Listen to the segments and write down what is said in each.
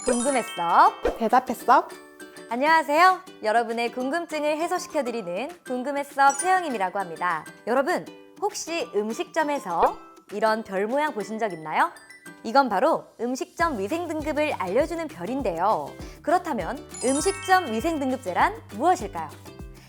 궁금했어? 대답했어? 안녕하세요. 여러분의 궁금증을 해소시켜드리는 궁금했어 최영임이라고 합니다. 여러분, 혹시 음식점에서 이런 별 모양 보신 적 있나요? 이건 바로 음식점 위생등급을 알려주는 별인데요. 그렇다면 음식점 위생등급제란 무엇일까요?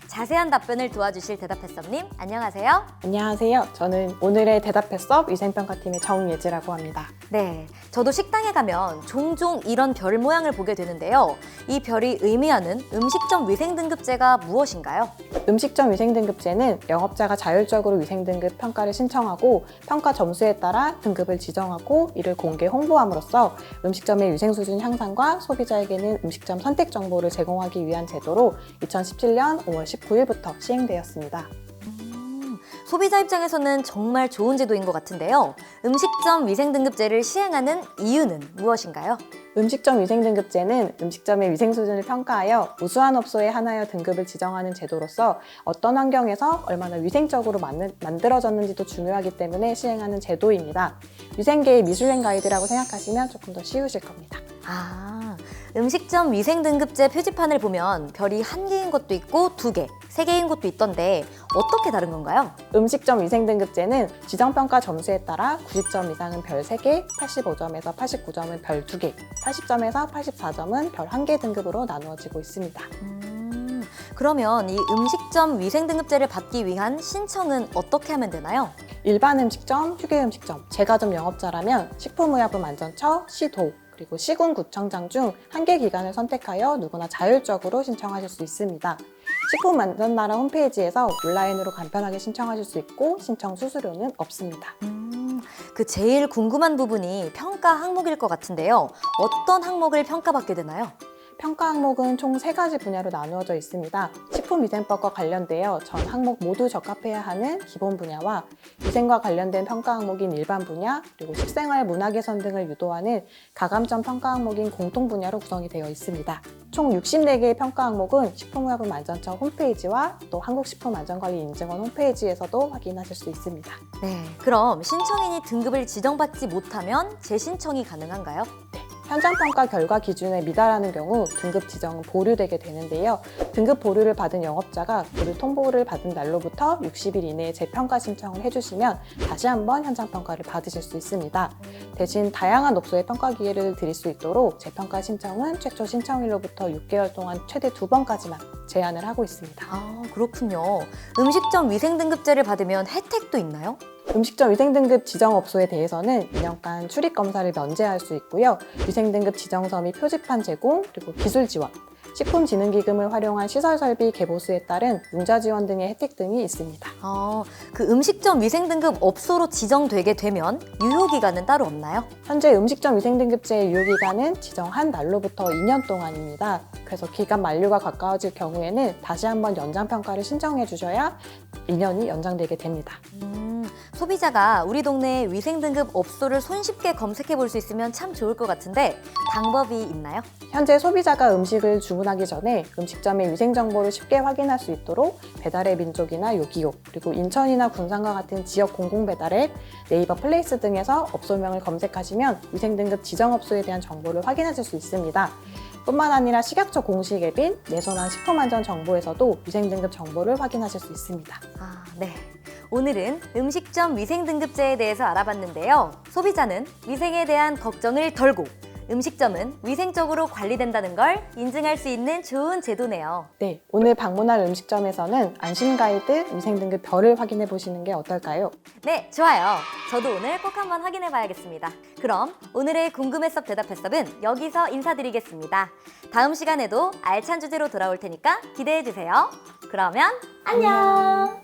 자세한 답변을 도와주실 대답했어님, 안녕하세요. 안녕하세요. 저는 오늘의 대답했어 위생평가팀의 정예지라고 합니다. 네, 저도 식당에 가면 종종 이런 별 모양을 보게 되는데요. 이 별이 의미하는 음식점 위생등급제가 무엇인가요? 음식점 위생등급제는 영업자가 자율적으로 위생등급 평가를 신청하고 평가 점수에 따라 등급을 지정하고 이를 공개 홍보함으로써 음식점의 위생수준 향상과 소비자에게는 음식점 선택 정보를 제공하기 위한 제도로 2017년 5월 19일부터 시행되었습니다. 소비자 입장에서는 정말 좋은 제도인 것 같은데요. 음식점 위생등급제를 시행하는 이유는 무엇인가요? 음식점 위생등급제는 음식점의 위생수준을 평가하여 우수한 업소에 한하여 등급을 지정하는 제도로서 어떤 환경에서 얼마나 위생적으로 만들어졌는지도 중요하기 때문에 시행하는 제도입니다. 위생계의 미슐랭 가이드라고 생각하시면 조금 더 쉬우실 겁니다. 음식점 위생등급제 표지판을 보면 별이 1개인 것도 있고 2개, 3개인 것도 있던데 어떻게 다른 건가요? 음식점 위생등급제는 지정평가 점수에 따라 90점 이상은 별 3개, 85점에서 89점은 별 2개, 80점에서 84점은 별 1개 등급으로 나누어지고 있습니다. 그러면 이 음식점 위생등급제를 받기 위한 신청은 어떻게 하면 되나요? 일반 음식점, 휴게 음식점, 제과점 영업자라면 식품의약품안전처, 시도, 그리고 시군구청장 중 한 개 기관을 선택하여 누구나 자율적으로 신청하실 수 있습니다. 식품안전나라 홈페이지에서 온라인으로 간편하게 신청하실 수 있고 신청 수수료는 없습니다. 그 제일 궁금한 부분이 평가 항목일 것 같은데요. 어떤 항목을 평가받게 되나요? 평가 항목은 총 3가지 분야로 나누어져 있습니다. 식품위생법과 관련되어 전 항목 모두 적합해야 하는 기본 분야와 위생과 관련된 평가 항목인 일반 분야, 그리고 식생활 문화 개선 등을 유도하는 가감점 평가 항목인 공통 분야로 구성이 되어 있습니다. 총 64개의 평가 항목은 식품의약품안전처 홈페이지와 또 한국식품안전관리인증원 홈페이지에서도 확인하실 수 있습니다. 네, 그럼 신청인이 등급을 지정받지 못하면 재신청이 가능한가요? 현장평가 결과 기준에 미달하는 경우 등급 지정은 보류되게 되는데요. 등급 보류를 받은 영업자가 보류 통보를 받은 날로부터 60일 이내에 재평가 신청을 해주시면 다시 한번 현장평가를 받으실 수 있습니다. 대신 다양한 업소의 평가 기회를 드릴 수 있도록 재평가 신청은 최초 신청일로부터 6개월 동안 최대 2번까지만 제한을 하고 있습니다. 그렇군요. 음식점 위생등급제를 받으면 혜택도 있나요? 음식점 위생등급 지정업소에 대해서는 2년간 출입검사를 면제할 수 있고요. 위생등급 지정서 및 표지판 제공, 그리고 기술 지원, 식품진흥기금을 활용한 시설설비 개보수에 따른 융자 지원 등의 혜택 등이 있습니다. 그 음식점 위생등급 업소로 지정되게 되면 유효기간은 따로 없나요? 현재 음식점 위생등급제의 유효기간은 지정한 날로부터 2년 동안입니다. 그래서 기간 만료가 가까워질 경우에는 다시 한번 연장평가를 신청해 주셔야 2년이 연장되게 됩니다. 소비자가 우리 동네 위생등급 업소를 손쉽게 검색해 볼 수 있으면 참 좋을 것 같은데 방법이 있나요? 현재 소비자가 음식을 주문하기 전에 음식점의 위생정보를 쉽게 확인할 수 있도록 배달의 민족이나 요기요, 그리고 인천이나 군산과 같은 지역 공공배달앱, 네이버 플레이스 등에서 업소명을 검색하시면 위생등급 지정업소에 대한 정보를 확인하실 수 있습니다. 뿐만 아니라 식약처 공식 앱인 내손한 식품안전정보에서도 위생등급 정보를 확인하실 수 있습니다. 네. 오늘은 음식점 위생등급제에 대해서 알아봤는데요. 소비자는 위생에 대한 걱정을 덜고 음식점은 위생적으로 관리된다는 걸 인증할 수 있는 좋은 제도네요. 네, 오늘 방문할 음식점에서는 안심가이드 위생등급 별을 확인해 보시는 게 어떨까요? 네, 좋아요. 저도 오늘 꼭 한번 확인해 봐야겠습니다. 그럼 오늘의 궁금했어 대답했어는 여기서 인사드리겠습니다. 다음 시간에도 알찬 주제로 돌아올 테니까 기대해 주세요. 그러면 안녕!